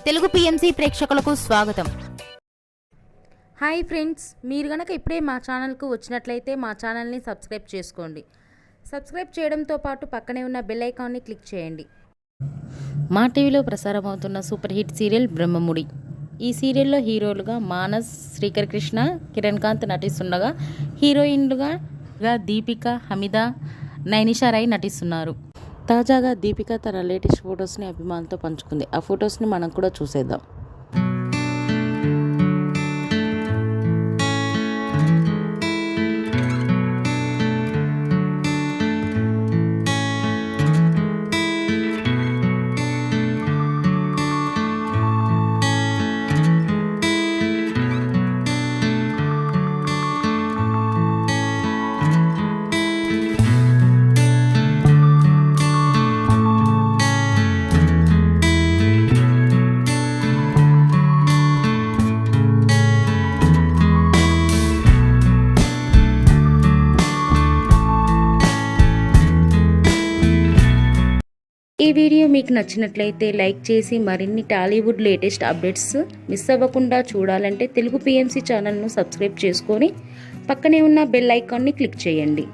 Telugu PMC ప్రేక్షకులకు స్వాగతం. Hi friends, మీరు గనక ఇప్పుడే మా ఛానల్కు వచ్చినట్లయితే మా ఛానల్ని సబ్స్క్రైబ్ చేసుకోండి. సబ్స్క్రైబ్ చేయడంతో పాటు పక్కనే ఉన్న బెల్ ఐకాన్ని క్లిక్ చేయండి. మా టీవీలో ప్రసారం అవుతున్న సూపర్ హిట్ సీరియల్ బ్రహ్మముడి. ఈ సీరియల్లో హీరోలుగా మానస్, శ్రీకర్ కృష్ణ, కిరణ్ కాంత్ నటిస్తుండగా హీరోయిన్లుగా దీపిక, హమీద, నైనిషా రాయ్ నటిస్తున్నారు. తాజాగా దీపిక తన లేటెస్ట్ ఫొటోస్ని అభిమానులతో పంచుకుంది. ఆ ఫొటోస్ని మనం కూడా చూసేద్దాం. ఈ వీడియో మీకు నచ్చినట్లయితే లైక్ చేసి మరిన్ని టాలీవుడ్ లేటెస్ట్ అప్డేట్స్ మిస్ అవ్వకుండా చూడాలంటే తెలుగు పిఎంసి ఛానల్ను సబ్స్క్రైబ్ చేసుకొని పక్కనే ఉన్న బెల్ ఐకాన్ని క్లిక్ చేయండి.